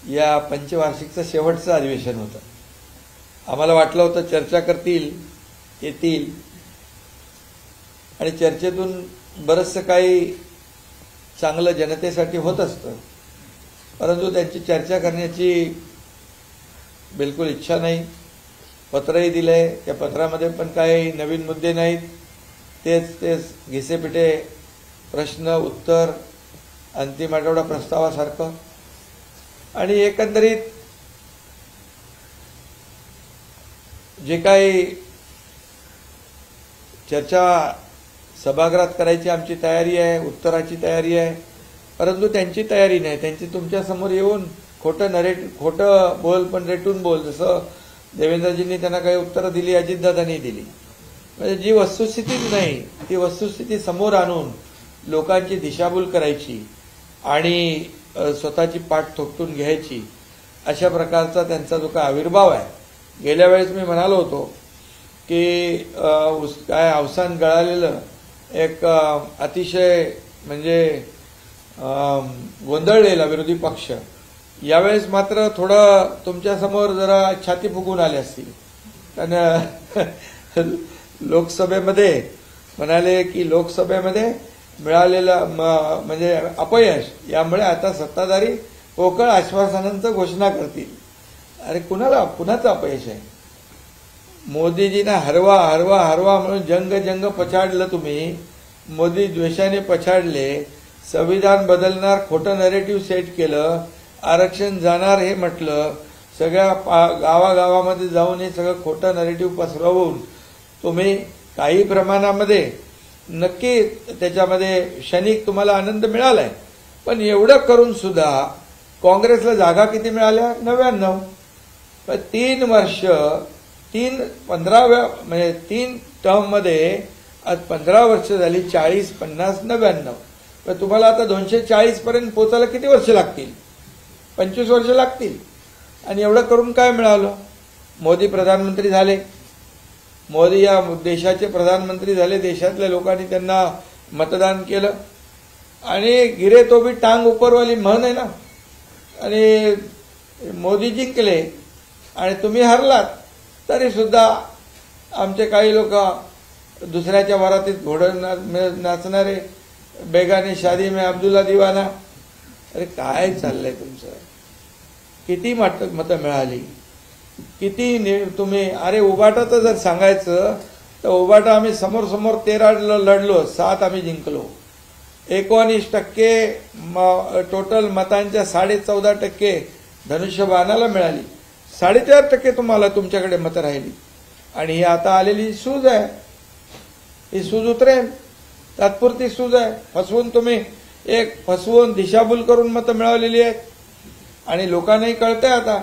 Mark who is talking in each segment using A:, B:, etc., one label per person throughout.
A: या पंचवार्षिकचं शेवटचं अधिवेशन होतं. आम्हाला वाटलं होतं चर्चा करतील, येतील आणि चर्चेतून बरंचसं काही चांगलं जनतेसाठी होत असतं, परंतु त्यांची चर्चा करण्याची बिलकुल इच्छा नाही. पत्रही दिले, त्या पत्रामध्ये पण काही नवीन मुद्दे नाहीत. तेच घिसेपिटे प्रश्न उत्तर, अंतिम आठवडा प्रस्तावासारखं. आणि एकंदरीत जे काही चर्चा सभागृहात करायची आमची तयारी आहे, उत्तराची तयारी आहे, परंतु त्यांची तयारी नाही. त्यांची तुमच्यासमोर येऊन खोटं बोल पण रेटून बोल, जसं देवेंद्रजींनी त्यांना काही उत्तरं दिली, अजितदादांनी दिली. म्हणजे जी वस्तुस्थितीच नाही ती वस्तुस्थिती समोर आणून लोकांची दिशाभूल करायची आणि स्वतःची पाठ थोपटून घ्यायची, अशा प्रकारचा त्यांचा जो काय आविर्भाव आहे. गेल्या वेळेस मी म्हणालो होतो की काय अवसान गळालेलं एक अतिशय म्हणजे गोंधळलेला विरोधी पक्ष यावेळेस मात्र थोडं तुमच्यासमोर जरा छाती फुगून आले असतील. कारण लोकसभेमध्ये म्हणाले की लोकसभेमध्ये मिळालेलं म्हणजे अपयश यामुळे आता सत्ताधारी पोकळ आश्वासनांचं घोषणा करतील. अरे कुणाचं अपयश आहे? मोदीजींना हरवा हरवा हरवा म्हणून जंग पछाडलं तुम्ही. मोदी द्वेषाने पछाडले, संविधान बदलणार खोटं नरेटिव्ह सेट केलं, आरक्षण जाणार हे म्हटलं, सगळ्या गावागावामध्ये जाऊन हे सगळं खोटं नरेटिव्ह पसरवून तुम्ही काही प्रमाणामध्ये नक्की त्याच्यामध्ये क्षणिक तुम्हाला आनंद मिळालाय. पण एवढं करून सुद्धा काँग्रेसला जागा किती मिळाल्या? 99. 3 वर्ष 15व्या म्हणजे 3 टर्ममध्ये आज 15 वर्ष झाली. 40, 50, 99. पण तुम्हाला आता 240 पर्यंत पोहोचायला किती वर्ष लागतील? 25 वर्ष लागतील. आणि एवढं करून काय मिळालं? मोदी प्रधानमंत्री झाले, मोदी या देशाचे प्रधानमंत्री झाले, देशातल्या लोकांनी त्यांना मतदान केलं आणि गिरे तो भी टांग उपरवाली म्हण आहे ना. आणि मोदी जिंकले आणि तुम्ही हरलात, तरी सुद्धा आमचे काही लोक दुसऱ्याच्या वरातीत घोडं नाचणारे, बेगाने शादी में अब्दुल्ला दिवाना. अरे काय चाललंय तुमचं? किती मतं मिळाली? किती तुम्ही? अरे उबाटाचं जर सांगायचं तर उबाटा आम्ही समोर 13 लढलो, 7 आम्ही जिंकलो. 19% टोटल मतांच्या 14.5% धनुष्यबाणाला मिळाली. 4.5% तुम्हाला तुमच्याकडे मतं राहिली. आणि ही आता आलेली सूज आहे, ही सूज उतरेल, तात्पुरती सूज आहे. फसवून दिशाभूल करून मतं मिळवलेली आहेत. आणि लोकांनाही कळतंय आता,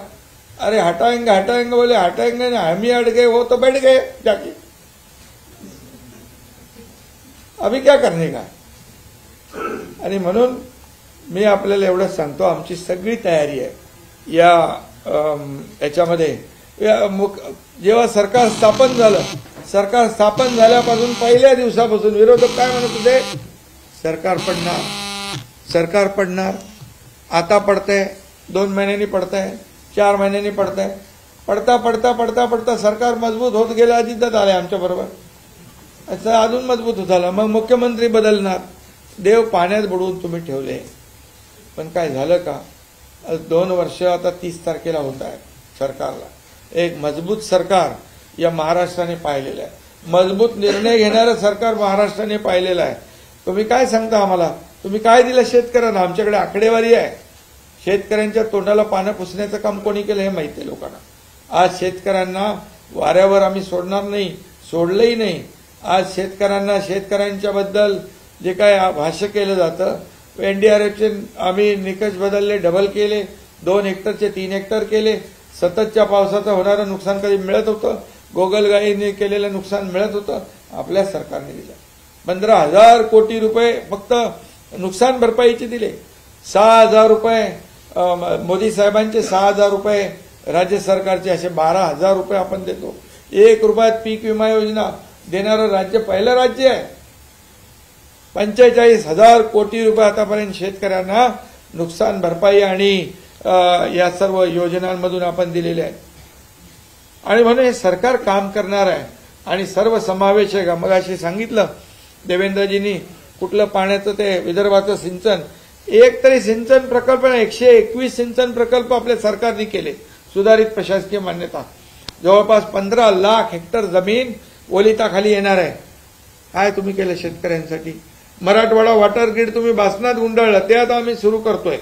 A: अरे हटाएंगे बोले, हटाएंगे नहीं, हम ही अड़ गए, वो तो बैठ गए जाके, अभी क्या करने का. आणि म्हणून मी आपल्याला एवढंच सांगतो, आमची सगळी तयारी आहे याच्यामध्ये. जेव्हा सरकार स्थापन झाल्यापासून पहिल्या दिवसापासून विरोधक काय म्हणत होते? सरकार पडणार. आता पडतंय, 2 महिन्यांनी पडतंय, 4 महिन्यांनी पडतंय. पडता सरकार मजबूत होत गेलं. अजितदादा आले आमच्या बरोबर, असं अजून मजबूत होत आलं. मग मुख्यमंत्री बदलणार. देव पाण्यात बुडवून तुम्ही ठेवले. पण काय झालं का? 2 वर्ष आता 30 तारखेला होत आहे सरकारला. एक मजबूत सरकार या महाराष्ट्राने पाहिलेलं आहे. मजबूत निर्णय घेणारं सरकार महाराष्ट्राने पाहिलेलं आहे. तुम्ही काय सांगता आम्हाला? तुम्ही काय दिलं शेतकऱ्यांना? आमच्याकडे आकडेवारी आहे. शेतकऱ्यांच्या तोंडाला पानं पुसण्याचं काम कोणी केलं हे माहिती आहे लोकांना. आज शेतकऱ्यांना वाऱ्यावर आम्ही सोडणार नाही, सोडलंही नाही. आज शेतकऱ्यांच्या बद्दल जे काय भाष्य केलं जातं, एनडीआरएफचे आम्ही निकष बदलले, डबल केले, 2 हेक्टरचे 3 हेक्टर केले. सततच्या पावसाचं होणारं नुकसान कधी मिळत होतं? गोगलगाईने केलेलं नुकसान मिळत होतं? आपल्या सरकारने दिलं. 15,000 कोटी रुपये फक्त नुकसान भरपाईचे दिले. 6,000 रुपये मोदी साहेबांचे, 6,000 रुपये राज्य सरकारचे, असे 12,000 रुपये आपण देतो. 1 रुपयात पीक विमा योजना देणारं राज्य पहिलं राज्य आहे. 45,000 कोटी रुपये आतापर्यंत शेतकऱ्यांना नुकसान भरपाई आणि या सर्व योजनांमधून आपण दिलेले आहेत. आणि म्हणून हे सरकार काम करणार आहे आणि सर्व समावेशक. मगाशी सांगितलं देवेंद्रजींनी कुठलं पाण्याचं ते विदर्भाचं सिंचन, एक तरी सिंचन प्रकल्प 121 सिंचन प्रकल्प आपल्या सरकारने केले. सुधारित प्रशासकीय मान्यता, जवळपास 15 लाख हेक्टर जमीन ओलिताखाली येणार आहे. काय तुम्ही केलं शेतकऱ्यांसाठी? मराठवाडा वॉटर ग्रीड तुम्ही भासणात गुंडाळलं, ते आता आम्ही सुरू करतोय.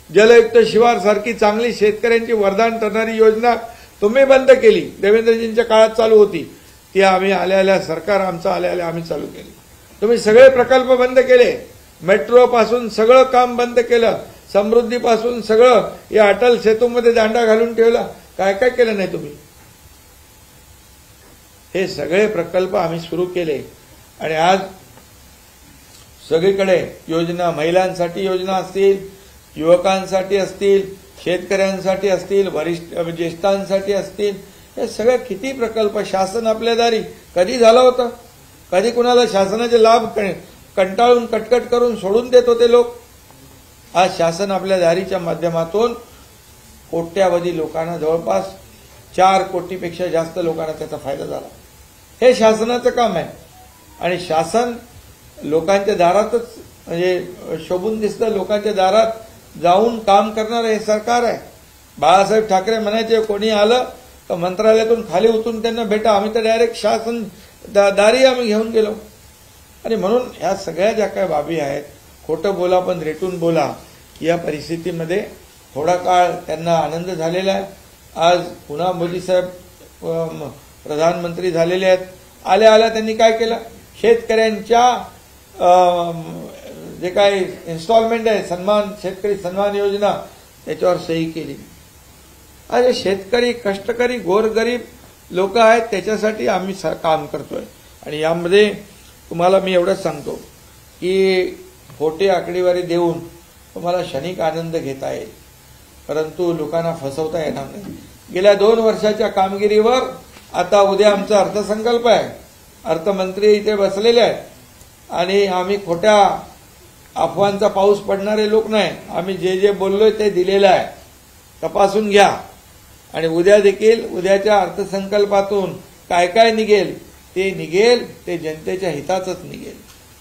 A: जलयुक्त शिवार सारखी चांगली शेतकऱ्यांची वरदान ठरणारी योजना तुम्ही बंद केली. देवेंद्रजींच्या काळात चालू होती ती आम्ही आल्या सरकार आमचं आल्या आम्ही चालू केली. तुम्ही सगळे प्रकल्प बंद केले. मेट्रो पासून सगळं काम बंद केलं. समृद्धीपासून सगळं या अटल सेतूमध्ये दांडा घालून ठेवला. काय काय केलं नाही तुम्ही? हे सगळे प्रकल्प आम्ही सुरू केले आणि आज सगळीकडे योजना, महिलांसाठी योजना असतील, युवकांसाठी असतील, शेतकऱ्यांसाठी असतील, वरिष्ठ ज्येष्ठांसाठी असतील, हे सगळे किती प्रकल्प शासन आपल्या दारी. कधी झालं होतं? कधी कुणाला शासनाचे लाभ कंटाळून कटकट करून सोडून देत होते लोक? आज शासन आपल्या दारीच्या माध्यमातून कोट्यावधी लोकांना, जवळपास 4 कोटीपेक्षा जास्त लोकांना त्याचा फायदा झाला. हे शासनाचं काम आहे आणि शासन लोकांच्या दारातच म्हणजे शोभून दिसतं. लोकांच्या दारात जाऊन काम करणारं हे सरकार आहे. बाळासाहेब ठाकरे म्हणायचे कोणी आलं तर मंत्रालयातून खाली उतरून त्यांना भेटा. आम्ही तर डायरेक्ट शासन दारी आम्ही घेऊन गेलो. आणि म्हणून ह्या सगळ्या ज्या काही बाबी आहेत, खोटं बोला पण रेटून बोला, या परिस्थितीमध्ये थोडा काळ त्यांना आनंद झालेला आहे. आज पुन्हा मोदी साहेब प्रधानमंत्री झालेले आहेत. आल्या त्यांनी काय केलं? शेतकऱ्यांच्या जे काही इन्स्टॉलमेंट आहे, सन्मान, शेतकरी सन्मान योजना, त्याच्यावर सही केली. आज शेतकरी, कष्टकरी, गोरगरीब लोक आहेत, त्याच्यासाठी आम्ही काम करतोय. आणि यामध्ये तुम्हाला मी एवढंच सांगतो की खोटी आकडेवारी देऊन तुम्हाला क्षणिक आनंद घेता येईल, परंतु लोकांना फसवता येणार नाही. गेल्या 2 वर्षाच्या कामगिरीवर आता उद्या आमचा अर्थसंकल्प आहे. अर्थमंत्री इथे बसलेले आहेत आणि आम्ही खोट्या अफवांचा पाऊस पडणारे लोक नाही. आम्ही जे जे बोललोय ते दिलेलं आहे, तपासून घ्या. आणि उद्या देखील उद्याच्या अर्थसंकल्पातून काय काय निघेल ते जनतेच्या हिताचंच निघेल,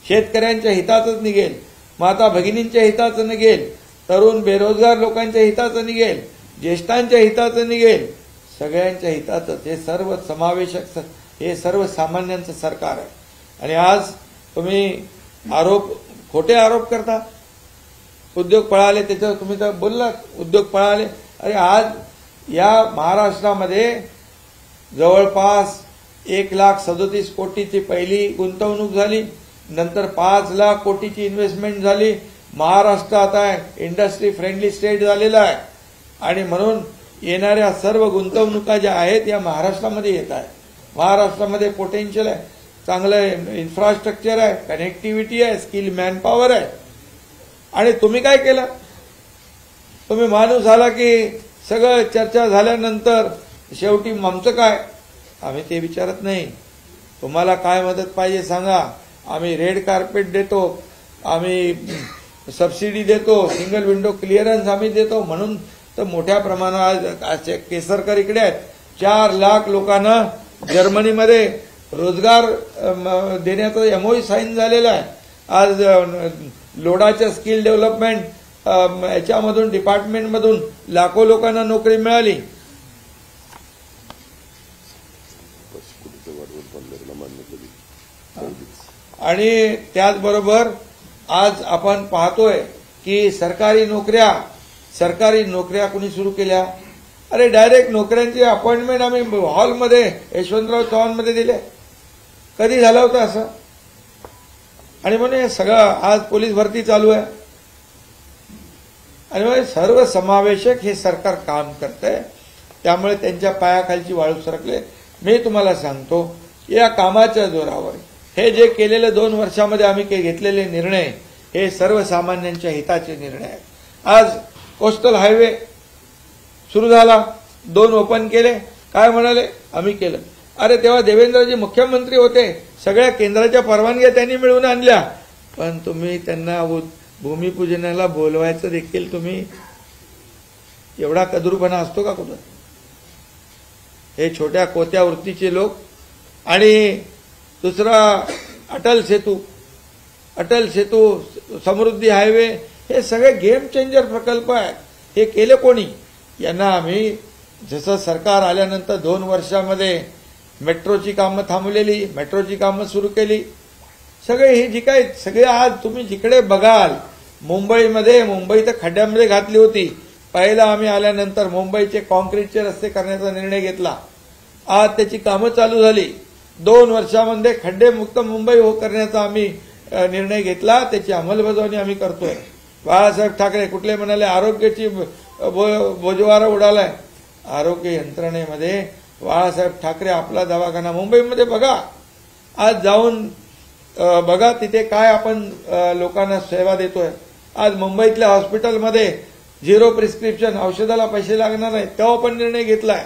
A: शेतकऱ्यांच्या हिताचंच निघेल, माता भगिनींच्या हिताचं निघेल, तरुण बेरोजगार लोकांच्या हिताचं निघेल, ज्येष्ठांच्या हिताचं निघेल, सगळ्यांच्या हिताचंच. हे सर्व समावेशक, हे सर्वसामान्यांचं सरकार आहे. आणि आज तुम्ही खोटे आरोप करता. उद्योग पळाले, त्याच्यावर तुम्ही तर बोललात, उद्योग पळाले. अरे आज या महाराष्ट्रामध्ये जवळपास 1,37,00,000 कोटीची पहिली गुंतवणूक झाली, नंतर 5 लाख कोटीची इन्व्हेस्टमेंट झाली. महाराष्ट्र आता इंडस्ट्री फ्रेंडली स्टेट झालेला आहे आणि म्हणून येणाऱ्या सर्व गुंतवणुका ज्या आहेत या महाराष्ट्रामध्ये येत आहेत. महाराष्ट्रामध्ये पोटेन्शियल आहे, चांगलं इन्फ्रास्ट्रक्चर आहे, कनेक्टिव्हिटी आहे, स्किल मॅनपॉवर आहे. आणि तुम्ही काय केलं? तुम्ही माणूस आला की सगळं चर्चा झाल्यानंतर शेवटी आमचं काय? आम्ही ते विचारत नाही. तुम्हाला काय मदत पाहिजे सांगा, आम्ही रेड कार्पेट देतो, आम्ही सबसिडी देतो, सिंगल विंडो क्लिअरन्स आम्ही देतो. म्हणून तर मोठ्या प्रमाणात केसरकर इकडे आहेत. 4 लाख लोकांना जर्मनीमध्ये रोजगार देण्याचं एमओयू साईन झालेला आहे. आज लोडाच्या स्किल डेव्हलपमेंट याच्यामधून, डिपार्टमेंटमधून लाखो लोकांना नोकरी मिळाली. आणि त्याचबरोबर आज आपण पाहतोय की सरकारी नोकऱ्या कुणी सुरू केल्या? अरे डायरेक्ट नोकऱ्यांची अपॉइंटमेंट आम्ही हॉलमध्ये यशवंतराव चव्हाणमध्ये दिले. कधी झालं होतं असं? आणि म्हणून हे सगळं आज पोलीस भरती चालू आहे. आणि म्हणजे सर्व समावेशक हे सरकार काम करतंय. त्यामुळे त्यांच्या पायाखालची वाळू सरकले. मी तुम्हाला सांगतो, या कामाच्या जोरावर हे जे केलेले 2 वर्षामध्ये आम्ही घेतलेले निर्णय हे सर्वसामान्यांच्या हिताचे निर्णय आहेत. आज कोस्टल हायवे सुरू झाला, 2 ओपन केले. काय म्हणाले? आम्ही केलं. अरे तेव्हा देवेंद्रजी मुख्यमंत्री होते, सगळ्या केंद्राच्या परवानग्या त्यांनी मिळवून आणल्या, पण तुम्ही त्यांना भूमिपूजनाला बोलवायचं देखील तुम्ही एवढा कदरूपणा असतो का कुठं? हे छोट्या कोत्या वृत्तीचे लोक. आणि दुसरा अटल सेतू, समृद्धी हायवे, हे सगळे गेम चेंजर प्रकल्प आहेत. हे केले कोणी? यांना आम्ही जसं सरकार आल्यानंतर 2 वर्षामध्ये मेट्रोची कामं थांबलेली, मेट्रोची कामं सुरू केली. सगळे हे जी काय सगळे आज तुम्ही जिकडे बघाल, मुंबई तर खड्ड्यामध्ये घातली होती. पहिला आम्ही आल्यानंतर मुंबईचे कॉन्क्रीटचे रस्ते करण्याचा निर्णय घेतला. आज त्याची कामं चालू झाली. 2 वर्षामध्ये खड्डेमुक्त मुंबई करण्याचा आम्ही निर्णय घेतला. त्याची अंमलबजावणी आम्ही करतोय. बाळासाहेब ठाकरे कुठले म्हणाले आरोग्याची बोजवारा उडालाय. आरोग्य यंत्रणेमध्ये बाळासाहेब ठाकरे आपला दवाखाना मुंबईमध्ये बघा, आज जाऊन बघा तिथे काय आपण लोकांना सेवा देतोय. आज मुंबईतल्या हॉस्पिटलमध्ये 0 प्रिस्क्रिप्शन, औषधाला पैसे लागणार नाहीत, तेव्हा पण निर्णय घेतलाय.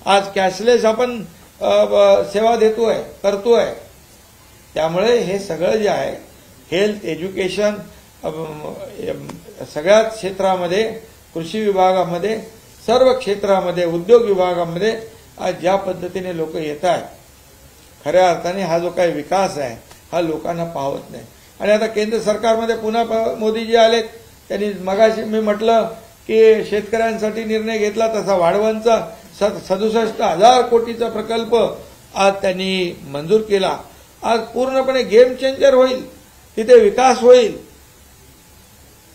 A: आज कॅशलेस आपण सेवा देतोय, करतोय. त्यामुळे हे सगळं जे आहे, हेल्थ, एज्युकेशन, सगळ्याच क्षेत्रामध्ये, कृषी विभागामध्ये, सर्व क्षेत्रामध्ये, उद्योग विभागामध्ये आज ज्या पद्धतीने लोक येत आहेत, खऱ्या अर्थाने हा जो काही विकास आहे हा लोकांना पाहत नाही. आणि आता केंद्र सरकारमध्ये पुन्हा मोदीजी आलेत. त्यांनी मगाशी मी म्हटलं की शेतकऱ्यांसाठी निर्णय घेतला तसा वाढवणचा 67,000 कोटीचा प्रकल्प आज त्यांनी मंजूर केला. आज पूर्णपणे गेम चेंजर होईल, तिथे विकास होईल.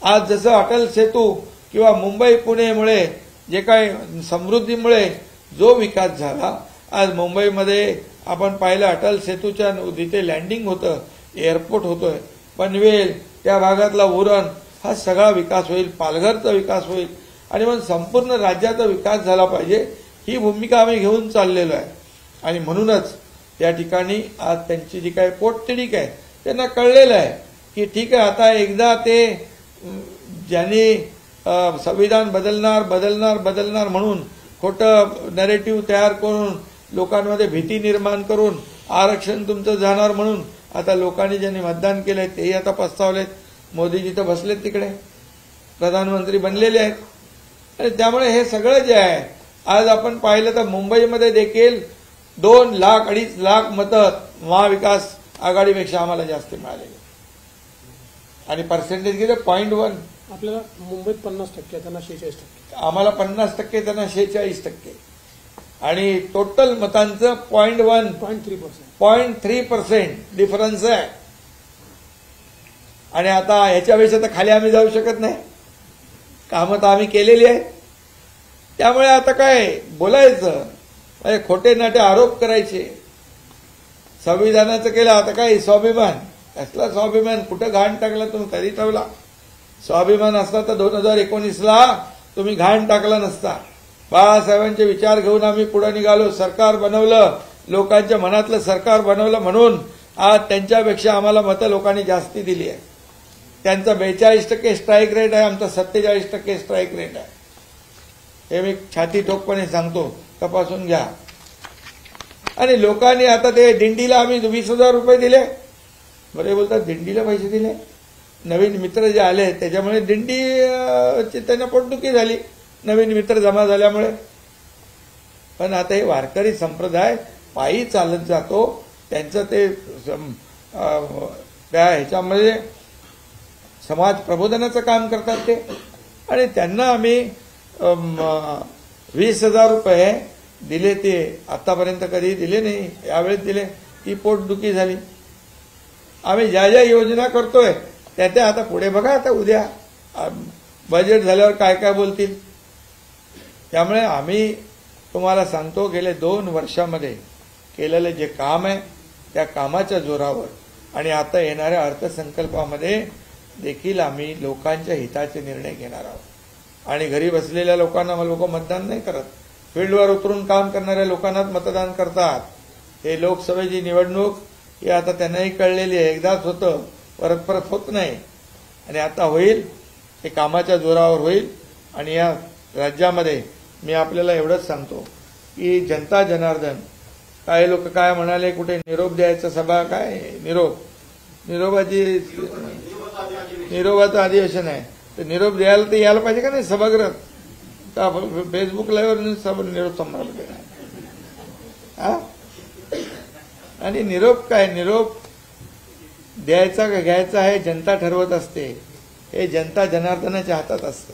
A: आज जसं अटल सेतू किंवा मुंबई पुणेमुळे जे काही समृद्धीमुळे जो विकास झाला, आज मुंबईमध्ये आपण पाहिलं अटल सेतूच्या तिथे लँडिंग होतं, एअरपोर्ट होतोय, पनवेल त्या भागातला उरण, हा सगळा विकास होईल. पालघरचा विकास होईल. आणि मग संपूर्ण राज्याचा विकास झाला पाहिजे, ही भूमिका आम्ही घेऊन चाललेलो आहे. आणि म्हणूनच त्या ठिकाणी आज त्यांची जी काही पोटतिडीक आहे त्यांना कळलेलं आहे की ठीक आहे, आता एकदा ते ज्यांनी संविधान बदलणार म्हणून खोटं नॅरेटिव्ह तयार करून लोकांमध्ये भीती निर्माण करून आरक्षण तुमचं जाणार म्हणून आता लोकांनी ज्यांनी मतदान केलंय तेही आता पस्तावलेत. मोदीजी तर बसलेत तिकडे, प्रधानमंत्री बनलेले आहेत. आणि त्यामुळे हे सगळं जे आहे, आज आपण पाहिलं तर मुंबईमध्ये देखील 2 लाख 2.5 लाख मतं महाविकास आघाडीपेक्षा आम्हाला जास्त मिळालेले. आणि पर्सेंटेज किती? 0.1.
B: आपल्याला मुंबईत 50%, त्यांना 46%.
A: आम्हाला 50%, त्यांना 46%. आणि टोटल मतांचं 0.3% डिफरन्स आहे. आणि आता याच्यापेक्षा तर खाली आम्ही जाऊ शकत नाही. कामं तर आम्ही केलेली आहेत. त्यामुळे आता काय बोलायचं, खोटे नाटे आरोप करायचे. संविधानाचं केलं, आता काय स्वाभिमान, कसला स्वाभिमान? कुठं घाण टाकला तुम्ही? कधी ठेवला? स्वाभिमान असता तर 2019ला तुम्ही घाण टाकला नसता. बाळासाहेबांचे विचार घेऊन आम्ही पुढे निघालो, सरकार बनवलं, लोकांच्या मनातलं सरकार बनवलं. म्हणून आज त्यांच्यापेक्षा आम्हाला मतं लोकांनी जास्ती दिली आहे. त्यांचा 42% स्ट्राईक रेट आहे, आमचा 47% स्ट्राईक रेट आहे. हे मी छाती ठोकपणे सांगतो, तपासून घ्या. आणि लोकांनी आता ते दिंडीला आम्ही 20,000 रुपये दिले. बरे बोलतात दिंडीला पैसे दिले. नवीन मित्र जे आले त्याच्यामुळे दिंडीची त्यांना पोटदुखी झाली, नवीन मित्र जमा झाल्यामुळे. पण आता हे वारकरी संप्रदाय पायी चालत जातो, त्यांचं ते त्या ह्याच्यामध्ये समाज प्रबोधनाचं काम करतात ते. आणि त्यांना आम्ही 20,000 रुपये दिले. ते आतापर्यंत कधी दिले नाही, यावेळेस दिले. ती पोटदुखी झाली. आम्ही ज्या ज्या योजना करतोय त्या आता पुढे बघा, आता उद्या बजेट झाल्यावर काय काय बोलतील. त्यामुळे आम्ही तुम्हाला सांगतो, गेले 2 वर्षामध्ये केलेलं जे काम आहे त्या कामाच्या जोरावर आणि आता येणाऱ्या अर्थसंकल्पामध्ये देखील आम्ही लोकांच्या हिताचे निर्णय घेणार आहोत. आणि घरी बसलेल्या लोकांना लोक मतदान नाही करत, फील्डवर उतरून काम करणाऱ्या लोकांनाच मतदान करतात. हे लोकसभेची निवडणूक ही आता त्यांनाही कळलेली आहे, एकदाच होतं, परत होत नाही. आणि आता होईल, हे कामाच्या जोरावर होईल. आणि या राज्यामध्ये मी आपल्याला एवढंच सांगतो की जनता जनार्दन, काही लोक काय म्हणाले, कुठे निरोप द्यायचा सभा, काय निरोपाचं अधिवेशन आहे, तर निरोप द्यायला तर यायला पाहिजे का नाही सभागृहात? फेसबुक लाईव्हवर सब निरोप समारंभ हा. आणि निरोप काय, निरोप द्यायचा का घ्यायचा हे जनता ठरवत असते. हे जनता जनार्दनाच्या हातात असतं.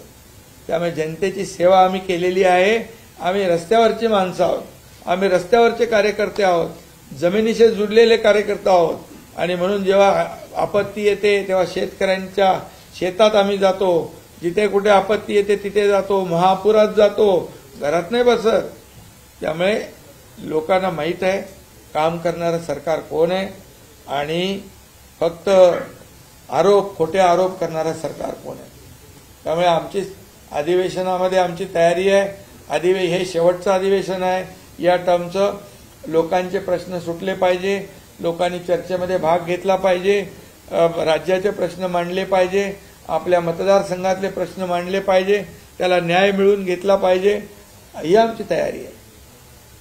A: त्यामुळे जनतेची सेवा आम्ही केलेली आहे. आम्ही रस्त्यावरची माणसं आहोत, आम्ही रस्त्यावरचे कार्यकर्ते आहोत, जमिनीशी जुडलेले कार्यकर्ते आहोत. आणि म्हणून जेव्हा आपत्ती येते तेव्हा शेतकऱ्यांच्या शेतात आम्ही जातो, जिथे कुठे आपत्ती येते तिथे जातो, महापुरात जातो, घरात नाही बसत. त्यामुळे लोकांना माहीत आहे काम करणारं सरकार कोण आहे आणि फक्त आरोप, खोटे आरोप करणारं सरकार कोण आहे. त्यामुळे आमची अधिवेशनामध्ये आमची तयारी आहे. हे शेवटचं अधिवेशन आहे या टर्मचं. लोकांचे प्रश्न सुटले पाहिजे, लोकांनी चर्चेमध्ये भाग घेतला पाहिजे, राज्याचे प्रश्न मांडले पाहिजे, आपल्या मतदारसंघातले प्रश्न मांडले पाहिजे, त्याला न्याय मिळवून घेतला पाहिजे, ही आमची तयारी आहे.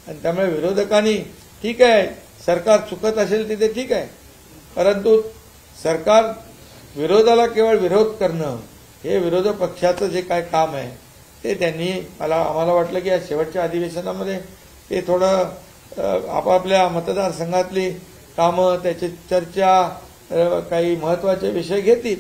A: आणि त्यामुळे विरोधकांनी ठीक आहे सरकार चुकत असेल तिथे ठीक आहे, परंतु सरकार विरोधाला केवळ विरोध करणं हे विरोधी पक्षाचं जे काय काम आहे ते त्यांनी आम्हाला वाटलं की या शेवटच्या अधिवेशनामध्ये ते थोडं आपापल्या मतदारसंघातली कामं, त्याची चर्चा, काही महत्वाचे विषय घेतील.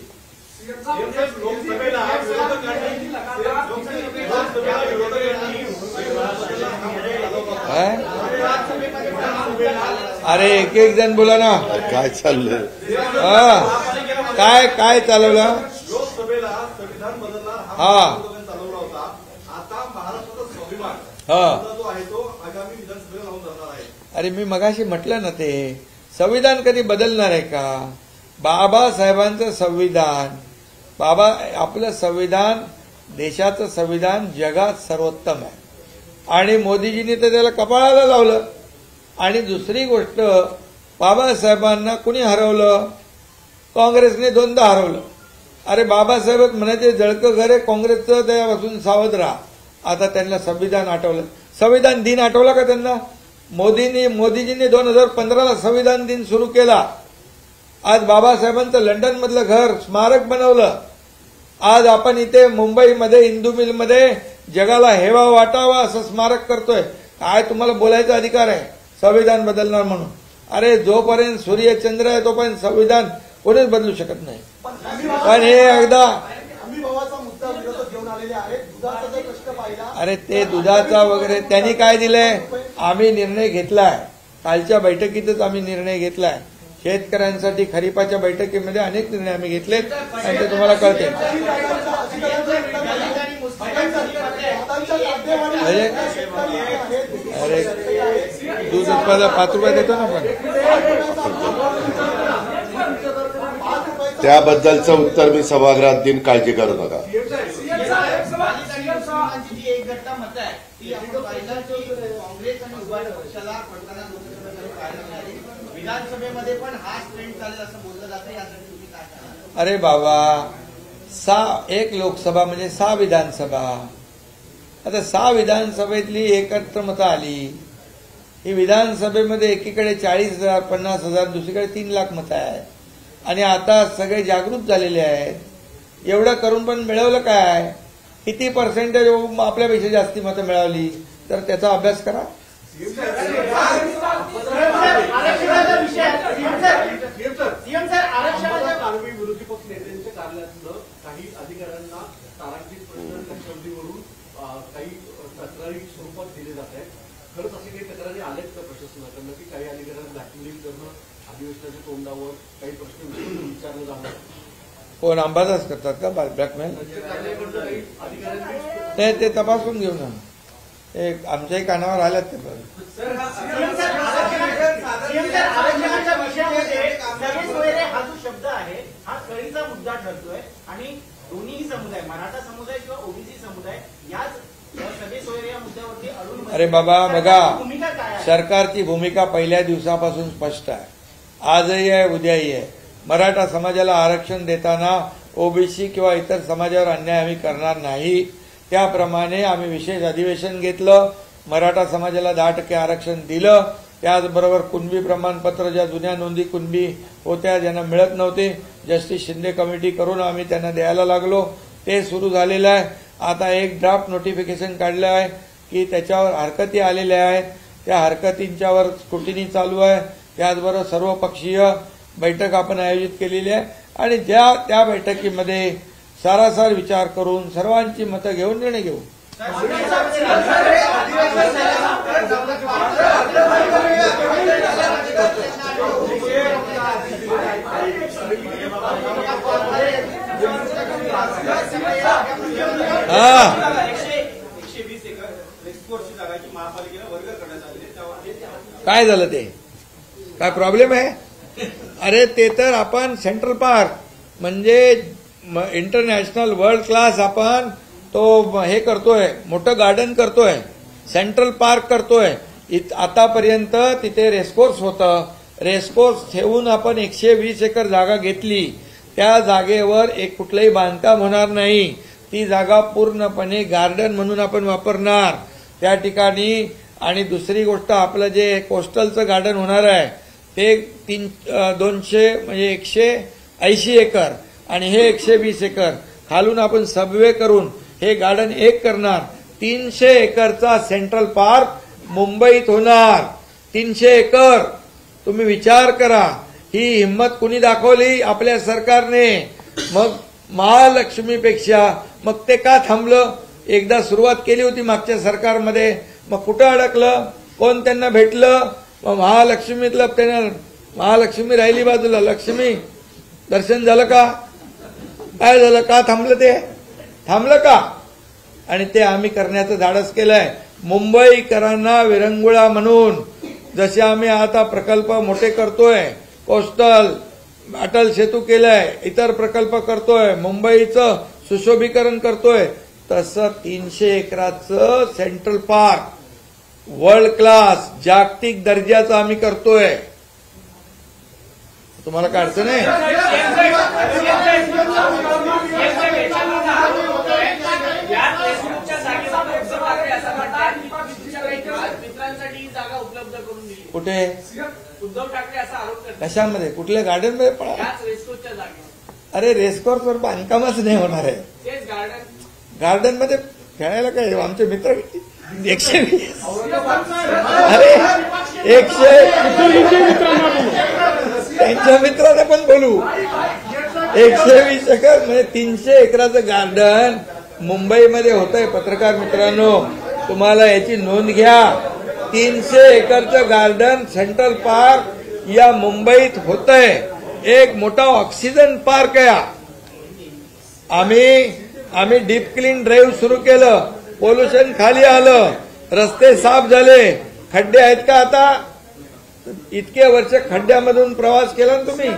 A: अरे एक एक जण बोला ना,
C: काय चाललंय,
A: काय काय चालवलं.
D: लोकसभेला संविधान बदलणार
A: हा
D: चालवला होता. आता महाराष्ट्राचा स्वाभिमान
A: हा
D: जो आहे तो आगामी विधानसभेला लावून धरणार आहे.
A: अरे मी मगाशी म्हटलं ना, ते संविधान कधी बदलणार आहे का. बाबासाहेबांचं संविधान, आपलं संविधान देशाचं संविधान जगात सर्वोत्तम आहे आणि मोदीजींनी तर त्याला कपाळाला लावलं. आणि दुसरी गोष्ट, बाबासाहेबांना कुणी हरवलं, काँग्रेसने 2दा हरवलं. अरे बाबासाहेब म्हणायचे जळकं घर आहे काँग्रेसचं, त्यापासून सावध राहा. आता त्यांना संविधान आठवलं. संविधान दिन आठवला का त्यांना. मोदीजींनी 2015ला संविधान दिन सुरू केला. आज बाबासाहेबांचं लंडनमधलं घर स्मारक बनवलं. आज आपण इथे मुंबईमध्ये इंदू मिलमध्ये जगाला हेवा वाटावा असं स्मारक करतोय. काय तुम्हाला बोलायचा अधिकार आहे संविधान बदलणार म्हणून. अरे जोपर्यंत सूर्यचंद्र आहे तोपर्यंत संविधान कोणीच बदलू शकत नाही. पण हे एकदा
D: मुद्दा विरोधात घेऊन आलेले आहेत. दुधाचा जर प्रश्न पाहिला,
A: अरे ते दुधाचा वगैरे त्यांनी काय दिलंय. आम्ही निर्णय घेतलाय, कालच्या बैठकीतच आम्ही निर्णय घेतलाय. शेतकऱ्यांसाठी खरीपाच्या बैठकीमध्ये अनेक निर्णय आम्ही घेतलेत आणि ते तुम्हाला कळते. अरे दूध उत्पादन 5 रुपये देतो ना आपण.
C: त्याबद्दलचं उत्तर मी सभागृहात देईन, काळजी करू नका.
E: एक घटना मत आहे ती आपण पाहिलं की काँग्रेस आणि उभा पक्षाला पडताना लोकसभेमध्ये पाहायला मिळाली. विधानसभेमध्ये पण हा ट्रेंड चालेल असं बोललं जातं. यासाठी तुम्ही काय सांगाल.
A: अरे बाबा, 1 लोकसभा म्हणजे 6 विधानसभा. आता 6 विधानसभेतली एकत्र मतं आली. ही विधानसभेमध्ये एकीकडे 40,000 50,000, दुसरीकडे 3 लाख मतं आहेत. आणि आता सगळे जागृत झालेले आहेत. एवढं करून पण मिळवलं काय. किती पर्सेंटेज आपल्यापेक्षा जास्ती मतं मिळवली तर त्याचा अभ्यास करा.
D: विरोधी पक्ष नेत्यांच्या कार्यालयातलं काही अधिकाऱ्यांना तारांकित प्रश्न लक्षवेधीवरून काही तक्रारी स्वरूपात दिले जात आहेत. खरंच असे काही तक्रारी आल्यात का प्रशासनाकडनं की काही अधिकाऱ्यांना ब्लॅकमेलिंग करणं, अधिवेशनाच्या तोंडावर काही प्रश्न विचारले जाणार.
A: कोण अंबादास करतात का ब्लॅकमेल. ते तपासून घेऊ ना. आमच्याही कानावर आल्यात ते.
E: आरक्षणाच्या विषयामध्ये हा जो शब्द आहे हा कळीचा मुद्दा ठरतोय आणि दोन्ही समुदाय, मराठा समुदाय किंवा ओबीसी समुदाय, याच सगळे सोयरे या मुद्द्यावरती अडून.
A: अरे बाबा बघा,
E: भूमिका काय आहे.
A: सरकारची भूमिका पहिल्या दिवसापासून स्पष्ट आहे. आजही आहे, उद्याही आहे. मराठा समाजाला आरक्षण देताना ओबीसी किंवा इतर समाजावर अन्याय आम्ही करणार नाही. त्याप्रमाणे आम्ही विशेष अधिवेशन घेतलं, मराठा समाजाला 10% आरक्षण दिलं. त्याचबरोबर कुणबी प्रमाणपत्र, ज्या जुन्या नोंदी कुणबी होत्या ज्यांना मिळत नव्हते, जस्टिस शिंदे कमिटी करून आम्ही त्यांना द्यायला लागलो. ते सुरू झालेलं आहे. आता एक ड्राफ्ट नोटिफिकेशन काढलं आहे की त्याच्यावर हरकती आलेल्या आहेत. त्या हरकतींच्यावर स्क्रुटिनी चालू आहे. त्याचबरोबर सर्वपक्षीय बैठक आपण आयोजित केलेली आहे आणि त्या बैठकीमध्ये सारासार विचार करून सर्वांची मतं घेऊन निर्णय घेऊ. काय झालं ते काय प्रॉब्लेम आहे? अरे ते तर आपण सेंट्रल पार्क म्हणजे इंटरनॅशनल वर्ल्ड क्लास आपण तो हे करतोय, मोठं गार्डन करतोय, सेंट्रल पार्क करतोय. आतापर्यंत तिथे रेसकोर्स होतं. रेसकोर्स ठेवून आपण 120 एकर जागा घेतली. त्या जागेवर एक कुठलंही बांधकाम होणार नाही. ती जागा पूर्णपणे गार्डन म्हणून आपण वापरणार त्या ठिकाणी. आणि दुसरी गोष्ट आपलं जे कोस्टलचं गार्डन होणार आहे ते 200 म्हणजे 180 एकर आणि हे 120 एकर खालून आपण सबवे करून हे गार्डन एक करणार. 300 एकरचा सेंट्रल पार्क मुंबईत होणार. 300 एकर. तुम्ही विचार करा ही हिंमत कुणी दाखवली? आपल्या सरकारने. मग महालक्ष्मीपेक्षा मग ते का थांबलं? एकदा सुरुवात केली होती मागच्या सरकारमध्ये, मग कुठं अडकलं? कोण त्यांना भेटलं? मग महालक्ष्मीतलं त्यांना महालक्ष्मी राहिली बाजूला. लक्ष्मी दर्शन झालं का? काय झालं? का थांबलं? ते थांबलं का? आणि ते आम्ही करण्याचं धाडस केलंय. मुंबईकरांना विरंगुळा म्हणून जसे आम्ही आता प्रकल्प मोठे करतोय, कोस्टल अटल सेतू केलाय, इतर प्रकल्प करतोय, मुंबईचं सुशोभीकरण करतोय, तसं 300 एकराचं सेंट्रल पार्क वर्ल्ड क्लास जागतिक दर्जाचं आम्ही करतोय. तुम्हाला काय अडचण आहे?
E: मित्रांसाठी जागा उपलब्ध करून दिली.
A: कुठे?
E: उद्धव ठाकरे असा आरोप करतात.
A: कशामध्ये? कुठल्या गार्डन मध्ये?
E: याच रेस्कोच्या जागेवर.
A: अरे रेसकोर्सवर बांधकामच नाही होणार आहे.
E: तेच गार्डन.
A: गार्डन मध्ये खेळायला काय? आमचे मित्र 120 अरे 100 त्यांच्या मित्राने पण बोलू. 120 एकर म्हणजे 300 एकराचं गार्डन मुंबईमध्ये होतंय. पत्रकार मित्रांनो तुम्हाला याची नोंद घ्या. 300 एकरचं गार्डन सेंट्रल पार्क या मुंबईत होतंय. एक मोठा ऑक्सिजन पार्क आहे. आम्ही डीप क्लीन ड्राईव्ह सुरू केलं. पोल्युशन खाली आलं. रस्ते साफ झाले. खड्डे आहेत का आता? इतके वर्ष खड्ड्यामधून प्रवास केला ना तुम्ही.